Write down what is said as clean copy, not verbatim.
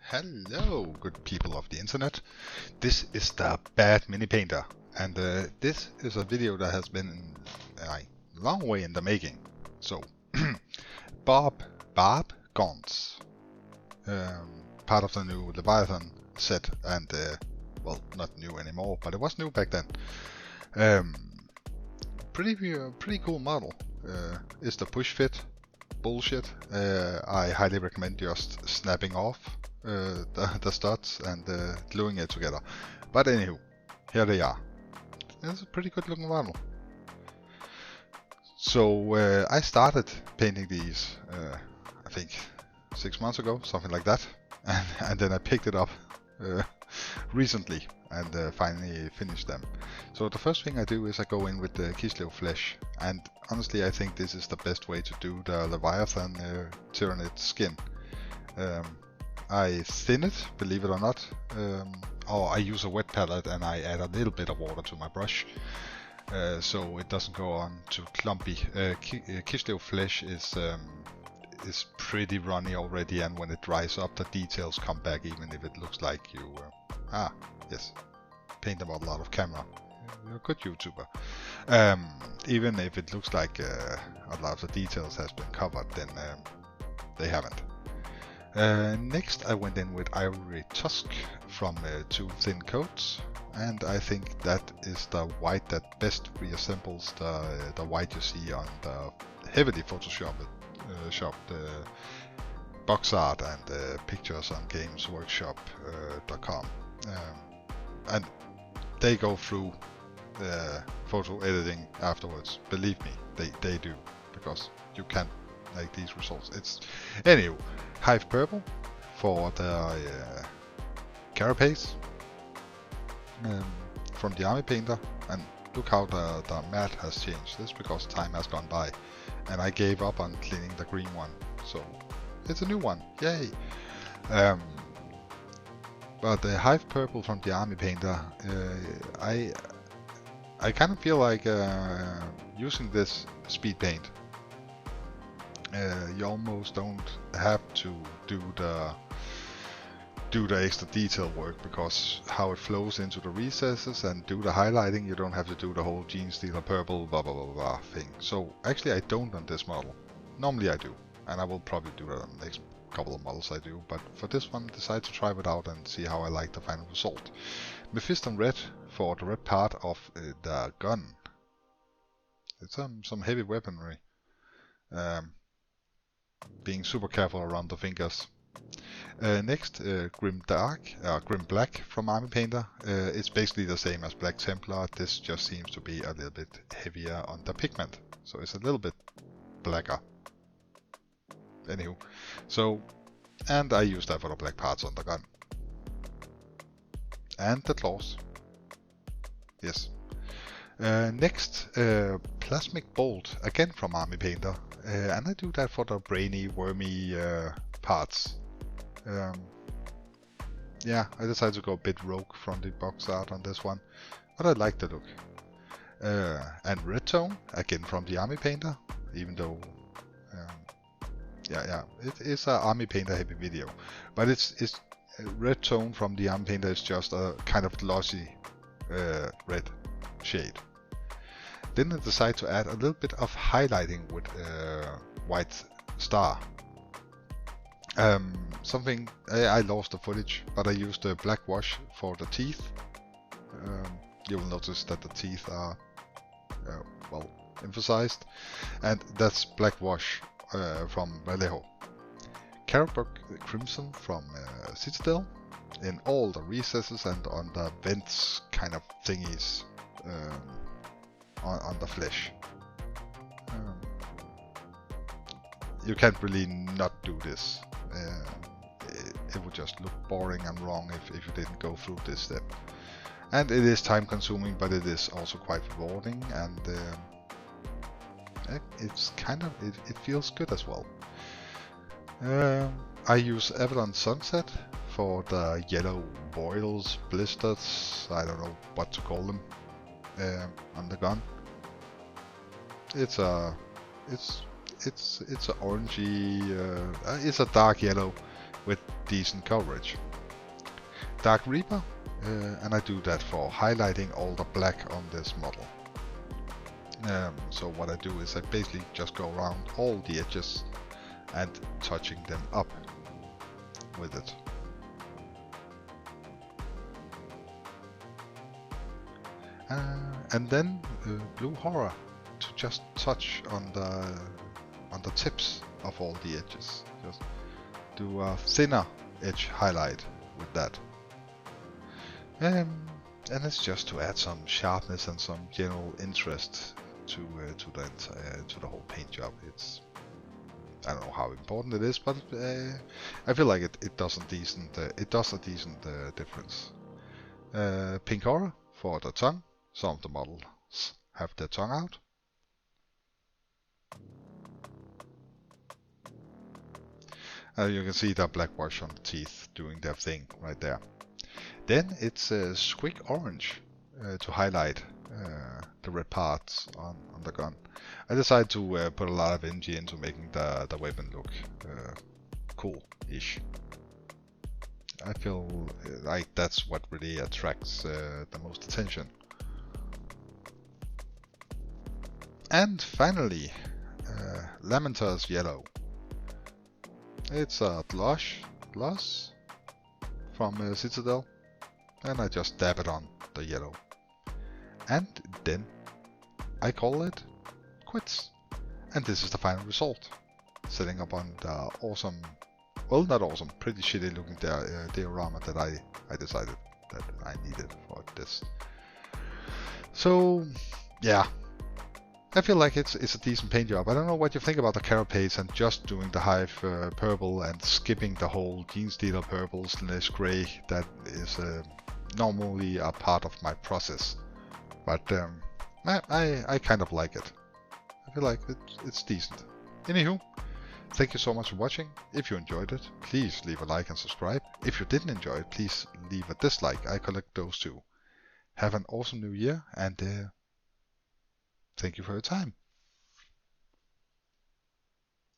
Hello, good people of the internet. This is the Bad Mini Painter, and this is a video that has been a long way in the making. So, Barbgaunts, part of the new Leviathan set, and well, not new anymore, but it was new back then. Pretty cool model. Is the push fit bullshit? I highly recommend just snapping off the studs and gluing it together. But anywho, here they are. It's a pretty good looking model. So I started painting these, I think 6 months ago, something like that, and then I picked it up recently and finally finished them. So the first thing I do is I go in with the Kislev flesh, and honestly I think this is the best way to do the Leviathan Tyranid skin. I thin it, believe it or not, or I use a wet palette and I add a little bit of water to my brush, so it doesn't go on too clumpy. Kislev flesh is pretty runny already, and when it dries up the details come back, even if it looks like you yes, paint them model out of camera. You're a good YouTuber. Even if it looks like a lot of the details has been covered, then they haven't. Next I went in with Ivory Tusk from 2 thin coats, and I think that is the white that best reassembles the white you see on the heavily photoshopped box art and pictures on gamesworkshop.com. And they go through photo editing afterwards. Believe me, they do, because you can't like these results. It's anyway. Hive purple for the carapace from the army painter, and look how the mat has changed. This is because time has gone by and I gave up on cleaning the green one, so it's a new one, yay. But the hive purple from the army painter, I kind of feel like using this speed paint. You almost don't have to do the extra detail work, because how it flows into the recesses and do the highlighting, you don't have to do the whole gene stealer purple blah blah blah blah thing. So actually I don't on this model. Normally I do, and I will probably do that on the next couple of models I do, but for this one I decided to try it out and see how I like the final result. Mephiston red for the red part of the gun. It's some heavy weaponry. Being super careful around the fingers. Next, Grim Black from Army Painter. It's basically the same as Black Templar. This just seems to be a little bit heavier on the pigment, so it's a little bit blacker. Anywho, so, and I use that for the black parts on the gun. And the claws. Yes. Next, Plasmic Bolt, again from Army Painter. And I do that for the brainy, wormy parts. Yeah, I decided to go a bit rogue from the box art on this one, but I like the look. And Red Tone, again from the Army Painter, even though, yeah, it is an Army Painter heavy video, but it's Red Tone from the Army Painter is just a kind of glossy red shade. Then I decided to add a little bit of highlighting with White Star. Something I lost the footage, but I used the black wash for the teeth. You will notice that the teeth are well emphasized, and that's black wash from Vallejo. Carrotbug Crimson from Citadel in all the recesses and on the vents kind of thingies. On the flesh. You can't really not do this. It would just look boring and wrong if you didn't go through this step. And it is time consuming, but it is also quite rewarding, and it's kind of, it feels good as well. I use Avalon Sunset for the yellow boils, blisters, I don't know what to call them, on the gun. It's a orangey, it's a dark yellow with decent coverage. Dark Reaper, and I do that for highlighting all the black on this model. So what I do is I basically just go around all the edges and touching them up with it. And then Blue Horror to just touch on the tips of all the edges. Just do a thinner edge highlight with that. And it's just to add some sharpness and some general interest to the whole paint job. I don't know how important it is, but I feel like it does a decent difference. Pink Horror for the tongue. Some of the models have their tongue out. You can see the black wash on the teeth doing their thing right there. Then it's Squig Orange to highlight the red parts on the gun. I decided to put a lot of energy into making the weapon look cool-ish. I feel like that's what really attracts the most attention. And finally, Lamenter's Yellow. It's a gloss from Citadel, and I just dab it on the yellow. And then I call it quits. And this is the final result. Setting up on the awesome, well, not awesome, pretty shitty looking diorama that I decided that I needed for this. So yeah, I feel like it's a decent paint job. I don't know what you think about the carapace and just doing the hive purple and skipping the whole Genestealer purple / gray that is normally a part of my process. But I kind of like it. I feel like it's decent. Anywho, thank you so much for watching. If you enjoyed it, please leave a like and subscribe. If you didn't enjoy it, please leave a dislike. I collect those too. Have an awesome new year, and thank you for your time.